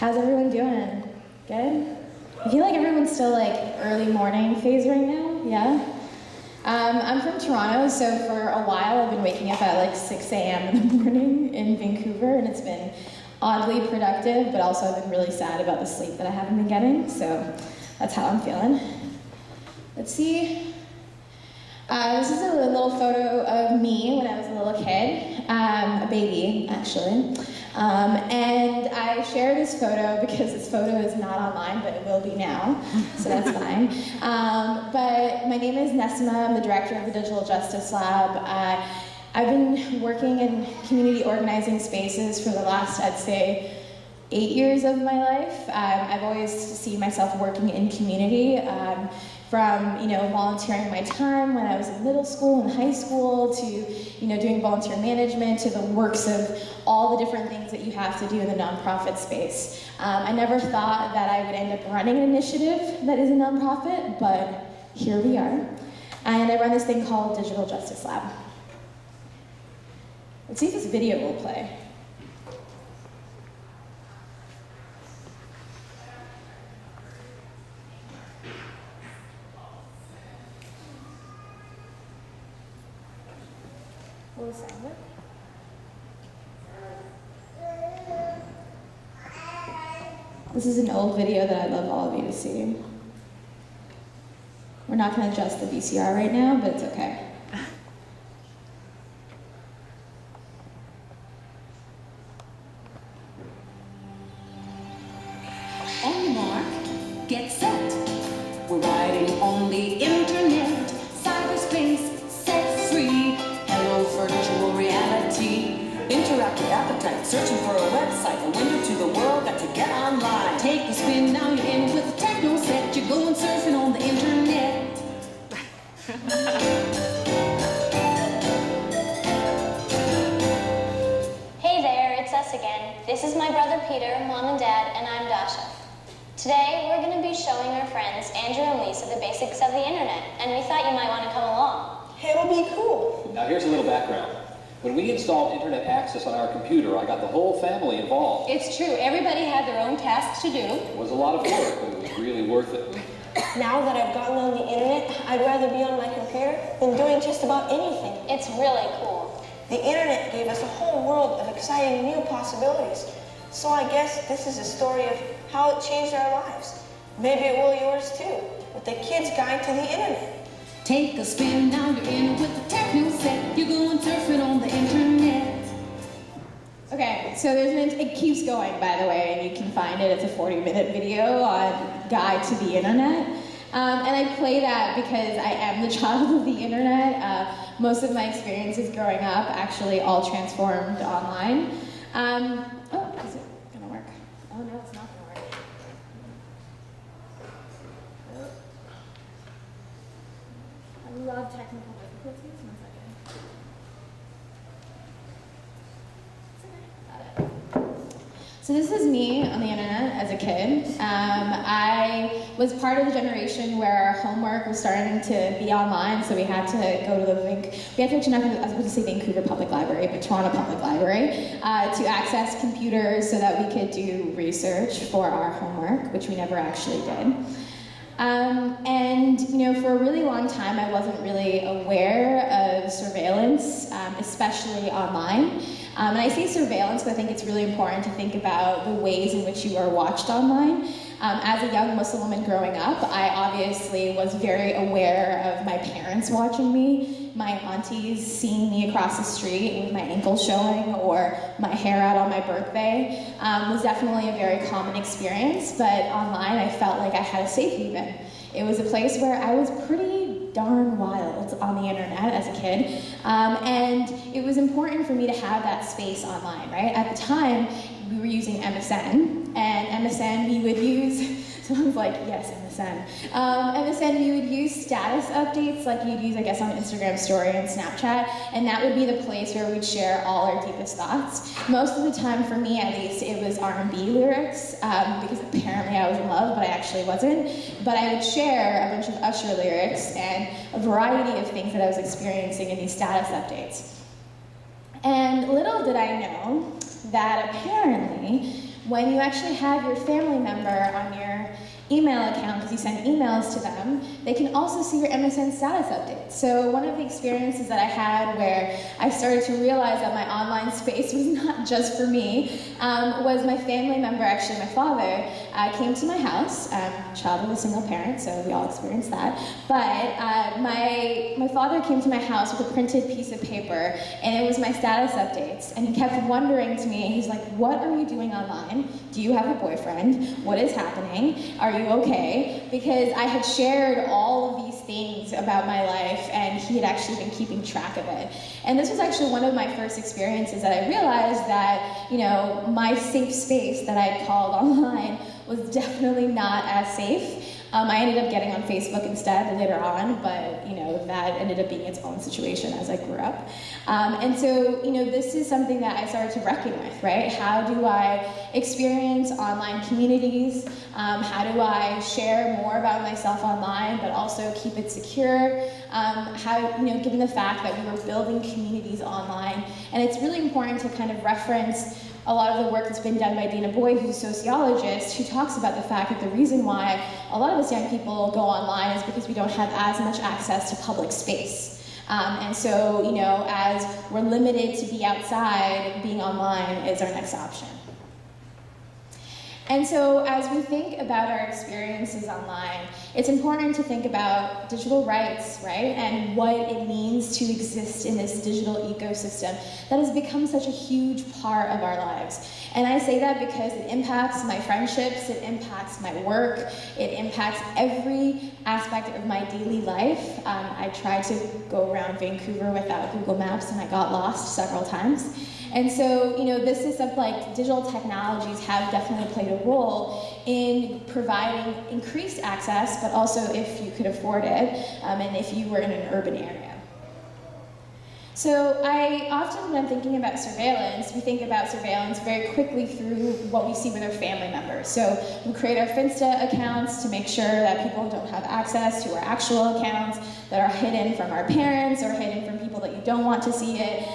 How's everyone doing? Good? I feel like everyone's still like early morning phase right now, yeah? I'm from Toronto, so for a while I've been waking up at like 6 a.m. in the morning in Vancouver, and it's been oddly productive, but also I've been really sad about the sleep that I haven't been getting, so that's how I'm feeling. Let's see. This is a little photo of me when I was a little kid, a baby, actually. And I share this photo because this photo is not online, but it will be now, so that's fine. But my name is Nasma, I'm the director of the Digital Justice Lab. I've been working in community organizing spaces for the last, I'd say, 8 years of my life. I've always seen myself working in community, from volunteering my time when I was in middle school and high school to doing volunteer management to the works of all the different things that you have to do in the nonprofit space. I never thought that I would end up running an initiative that is a nonprofit, but here we are. And I run this thing called Digital Justice Lab. Let's see if this video will play. Will the sound work? This is an old video that I'd love all of you to see. We're not going to adjust the VCR right now, but it's okay. On the mark, get set. We're riding on the internet. Cyberspace, set free. Hello, virtual reality. Interactive appetite, searching for a website. A window to the world, got to get online. Take a spin, now you're in with the techno set. You're going surfing on the internet. Hey there, it's us again. This is my brother Peter, mom and dad, and I'm Dasha. Today, we're going to be showing our friends Andrew and Lisa the basics of the internet, and we thought you might want to come along. It'll be cool. Now here's a little background. When we installed internet access on our computer, I got the whole family involved. It's true, everybody had their own tasks to do. It was a lot of work, but it was really worth it. Now that I've gotten on the internet, I'd rather be on my computer than doing just about anything. It's really cool. The internet gave us a whole world of exciting new possibilities. So I guess this is a story of how it changed our lives. Maybe it will yours too, with the Kid's Guide to the Internet. Take a spin, now you're in with the techno set. You're going surfing on the internet. Okay, so it keeps going, by the way, and you can find it. It's a 40-minute video on Guide to the Internet. And I play that because I am the child of the internet. Most of my experiences growing up actually all transformed online. Oh, is it gonna work? Oh no, it's not gonna work. I love technical difficulties. 1 second. So this is me on the internet as a kid. I was part of the generation where our homework was starting to be online, so we had to go to I was going to say Vancouver Public Library, but Toronto Public Library, to access computers so that we could do research for our homework, which we never actually did. And for a really long time, I wasn't really aware of surveillance, especially online. And I say surveillance, but I think it's really important to think about the ways in which you are watched online. As a young Muslim woman growing up, I obviously was very aware of my parents watching me, my aunties seeing me across the street with my ankles showing or my hair out on my birthday. Was definitely a very common experience, but online I felt like I had a safe haven. It was a place where I was pretty darn wild on the internet as a kid, and it was important for me to have that space online, right? At the time, we were using MSN, and MSN we would use, someone's like, yes, MSN. MSN, we would use status updates like you'd use, I guess, on Instagram Story and Snapchat, and that would be the place where we'd share all our deepest thoughts. Most of the time, for me at least, it was R&B lyrics, because apparently I was in love, but I actually wasn't. But I would share a bunch of Usher lyrics and a variety of things that I was experiencing in these status updates. And little did I know that apparently when you actually have your family member on your email account, because you send emails to them, they can also see your MSN status updates. So one of the experiences that I had where I started to realize that my online space was not just for me was my family member, actually my father, came to my house. Child of a single parent, so we all experienced that. But my father came to my house with a printed piece of paper, and it was my status updates. And he kept wondering to me, he's like, what are you doing online? Do you have a boyfriend? What is happening? Are you okay? Because I had shared all of these things about my life, and he had actually been keeping track of it. And this was actually one of my first experiences that I realized that, you know, my safe space that I called online was definitely not as safe. I ended up getting on Facebook instead later on, but you know, that ended up being its own situation as I grew up. And so, you know, this is something that I started to reckon with, right? How do I experience online communities? How do I share more about myself online, but also keep it secure? How, you know, given the fact that we were building communities online, and it's really important to kind of reference a lot of the work that's been done by Dana Boyd, who's a sociologist, who talks about the fact that the reason why a lot of us young people go online is because we don't have as much access to public space. And so, you know, as we're limited to be outside, being online is our next option. And so as we think about our experiences online, it's important to think about digital rights, right? And what it means to exist in this digital ecosystem that has become such a huge part of our lives. And I say that because it impacts my friendships, it impacts my work, it impacts every aspect of my daily life. I tried to go around Vancouver without Google Maps and I got lost several times. And so, you know, this is something like digital technologies have definitely played a role in providing increased access, but also if you could afford it, and if you were in an urban area. So I often, when I'm thinking about surveillance, we think about surveillance very quickly through what we see with our family members. So we create our Finsta accounts to make sure that people don't have access to our actual accounts that are hidden from our parents or hidden from people that you don't want to see it.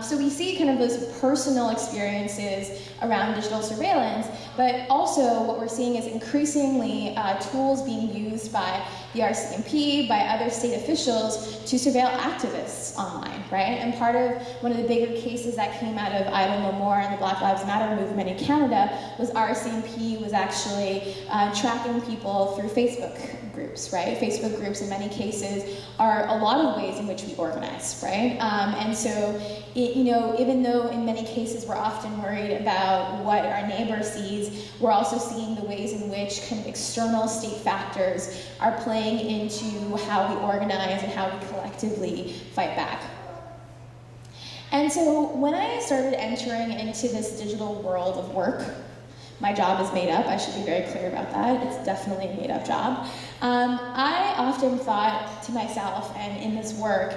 So we see kind of those personal experiences around digital surveillance, but also what we're seeing is increasingly tools being used by the RCMP, by other state officials to surveil activists online, right? And part of one of the bigger cases that came out of Idle No More and the Black Lives Matter movement in Canada was RCMP was actually tracking people through Facebook groups, right? Facebook groups in many cases are a lot of ways in which we organize, right? And so, you know, even though in many cases we're often worried about what our neighbor sees, we're also seeing the ways in which kind of external state factors are playing into how we organize and how we collectively fight back. And so when I started entering into this digital world of work, my job is made up, I should be very clear about that. It's definitely a made up job. I often thought to myself, and in this work,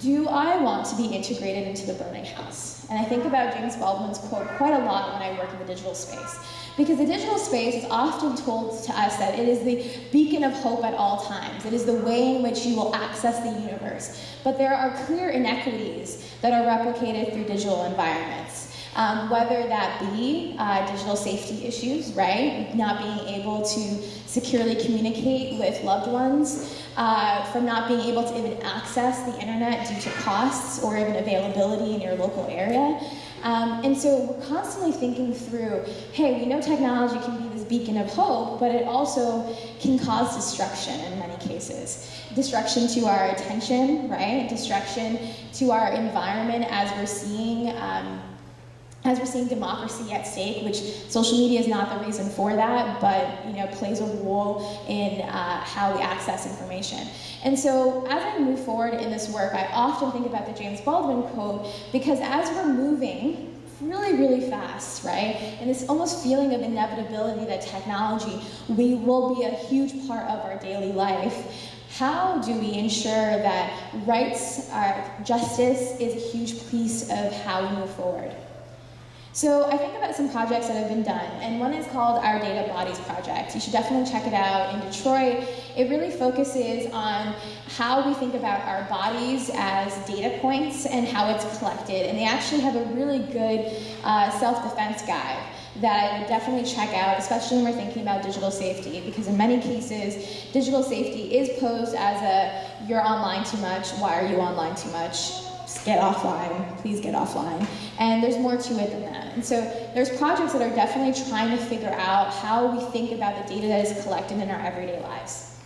do I want to be integrated into the burning house? And I think about James Baldwin's quote quite a lot when I work in the digital space. Because the digital space is often told to us that it is the beacon of hope at all times. It is the way in which you will access the universe. But there are clear inequities that are replicated through digital environments. Whether that be digital safety issues, right? Not being able to securely communicate with loved ones, from not being able to even access the internet due to costs or even availability in your local area. And so we're constantly thinking through, hey, we know technology can be this beacon of hope, but it also can cause destruction in many cases. Destruction to our attention, right? Destruction to our environment as we're seeing democracy at stake, which social media is not the reason for that, but you know, plays a role in how we access information. And so as I move forward in this work, I often think about the James Baldwin quote, because as we're moving really, really fast, right, and this almost feeling of inevitability that technology will be a huge part of our daily life, how do we ensure that rights, justice is a huge piece of how we move forward? So I think about some projects that have been done, and one is called Our Data Bodies Project. You should definitely check it out in Detroit. It really focuses on how we think about our bodies as data points and how it's collected, and they actually have a really good self-defense guide. that I would definitely check out, especially when we're thinking about digital safety, because in many cases, digital safety is posed as a, you're online too much, why are you online too much? Just get offline, please get offline. And there's more to it than that. And so there's projects that are definitely trying to figure out how we think about the data that is collected in our everyday lives.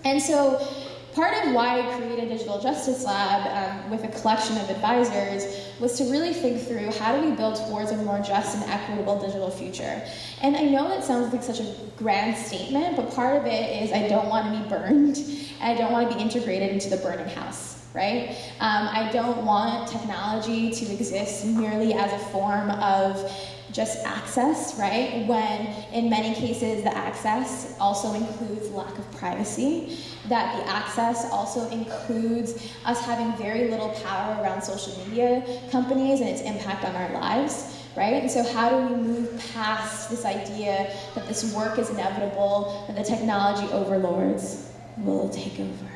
And so part of why I created Digital Justice Lab with a collection of advisors was to really think through how do we build towards a more just and equitable digital future. And I know that sounds like such a grand statement, but part of it is I don't want to be burned, and I don't want to be integrated into the burning house, right? I don't want technology to exist merely as a form of just access, right? When in many cases the access also includes lack of privacy, that the access also includes us having very little power around social media companies and its impact on our lives, right? And so how do we move past this idea that this work is inevitable, that the technology overlords will take over?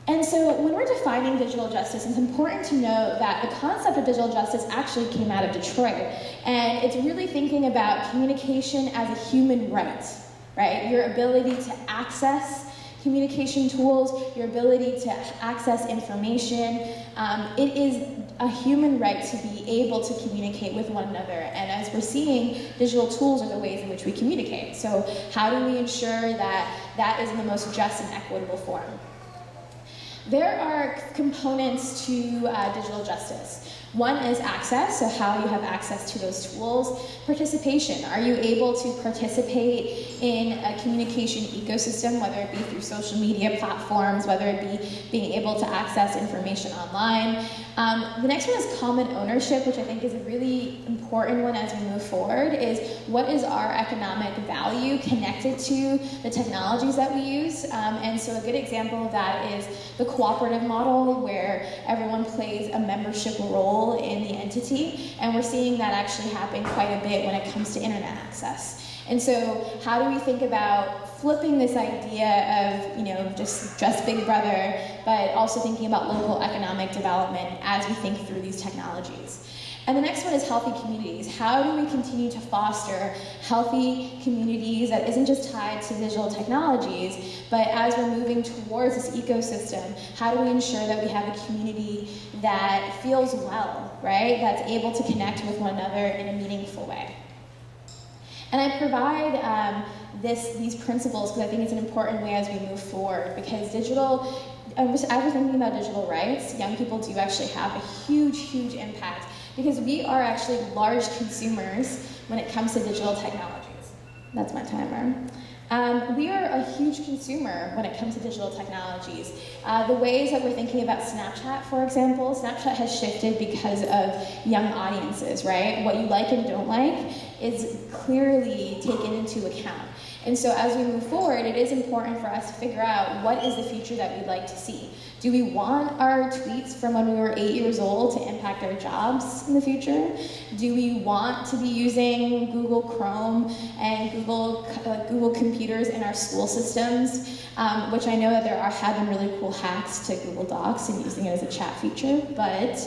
And so when we're defining digital justice, it's important to note that the concept of digital justice actually came out of Detroit. And it's really thinking about communication as a human right, right? Your ability to access communication tools, your ability to access information. It is a human right to be able to communicate with one another. And as we're seeing, digital tools are the ways in which we communicate. So how do we ensure that that is in the most just and equitable form? There are components to digital justice. One is access, so how you have access to those tools. Participation, are you able to participate in a communication ecosystem, whether it be through social media platforms, whether it be being able to access information online. The next one is common ownership, which I think is a really important one as we move forward, is what is our economic value connected to the technologies that we use. And so a good example of that is the cooperative model, where everyone plays a membership role in the entity, and we're seeing that actually happen quite a bit when it comes to internet access. And so how do we think about flipping this idea of, you know, just Big Brother, but also thinking about local economic development as we think through these technologies? And the next one is healthy communities. How do we continue to foster healthy communities that isn't just tied to digital technologies, but as we're moving towards this ecosystem, how do we ensure that we have a community that feels well, right? That's able to connect with one another in a meaningful way. And I provide these principles because I think it's an important way as we move forward, because as we're thinking about digital rights, young people do actually have a huge, huge impact, because we are actually large consumers when it comes to digital technologies. That's my timer. We are a huge consumer when it comes to digital technologies. The ways that we're thinking about Snapchat, for example, Snapchat has shifted because of young audiences, right? What you like and don't like is clearly taken into account. And so as we move forward, it is important for us to figure out what is the future that we'd like to see. Do we want our tweets from when we were 8 years old to impact our jobs in the future? Do we want to be using Google Chrome and Google computers in our school systems? Which I know that have been really cool hacks to Google Docs and using it as a chat feature, but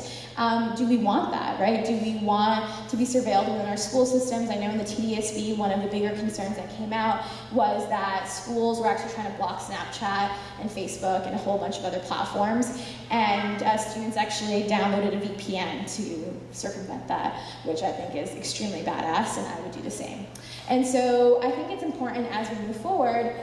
do we want that, right? Do we want to be surveilled within our school systems? I know in the TDSB, one of the bigger concerns that came out was that schools were actually trying to block Snapchat and Facebook and a whole bunch of other platforms, and students actually downloaded a VPN to circumvent that, which I think is extremely badass, and I would do the same. And so I think it's important as we move forward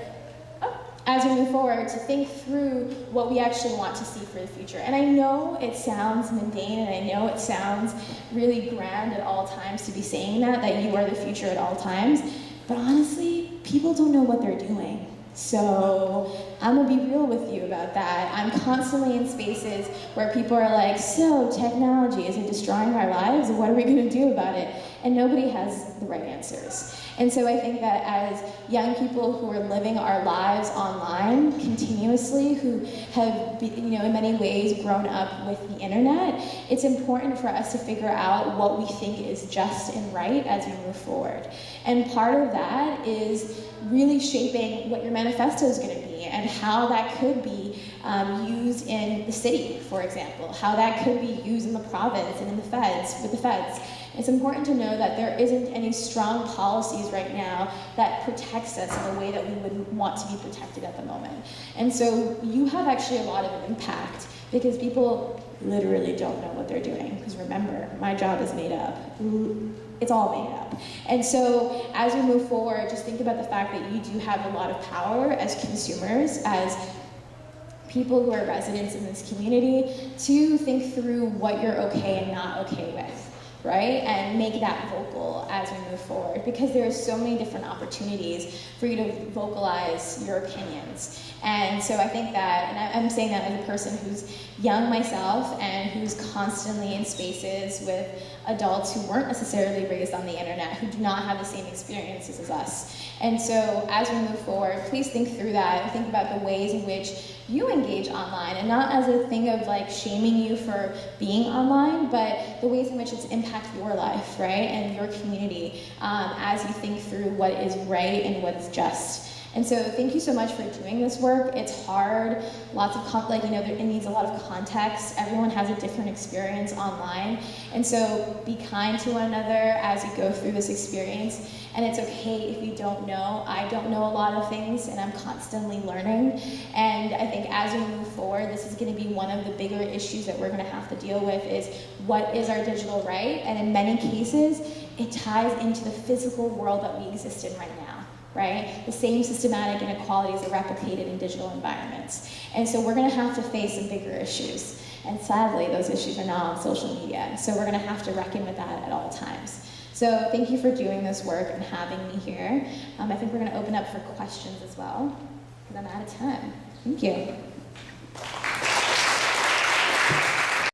to think through what we actually want to see for the future. And I know it sounds mundane, and I know it sounds really grand at all times to be saying that you are the future at all times, but honestly, people don't know what they're doing. So I'm gonna be real with you about that. I'm constantly in spaces where people are like, so technology, is it destroying our lives? What are we gonna do about it? And nobody has the right answers. And so I think that as young people who are living our lives online continuously, who have, in many ways grown up with the internet, it's important for us to figure out what we think is just and right as we move forward. And part of that is really shaping what your manifesto is going to be and how that could be used in the city, for example, how that could be used in the province and in the feds, with the feds. It's important to know that there isn't any strong policies right now that protects us in a way that we would want to be protected at the moment. And so you have actually a lot of impact because people literally don't know what they're doing. Because remember, my job is made up. It's all made up. And so as we move forward, just think about the fact that you do have a lot of power as consumers, as people who are residents in this community, to think through what you're okay and not okay with, right? And make that vocal as we move forward, because there are so many different opportunities for you to vocalize your opinions. And so I think that, and I'm saying that as a person who's young myself and who's constantly in spaces with adults who weren't necessarily raised on the internet, who do not have the same experiences as us. And so as we move forward, please think through that and think about the ways in which you engage online, and not as a thing of like shaming you for being online, but the ways in which it's impacted your life, right, and your community, as you think through what is right and what's just. And so thank you so much for doing this work. It's hard, lots of, it needs a lot of context. Everyone has a different experience online. And so be kind to one another as you go through this experience. And it's okay if you don't know. I don't know a lot of things, and I'm constantly learning. And I think as we move forward, this is gonna be one of the bigger issues that we're gonna have to deal with, is what is our digital right? And in many cases, it ties into the physical world that we exist in right now. Right? The same systematic inequalities are replicated in digital environments. And so we're gonna have to face some bigger issues. And sadly, those issues are not on social media. So we're gonna have to reckon with that at all times. So thank you for doing this work and having me here. I think we're gonna open up for questions as well, because I'm out of time. Thank you.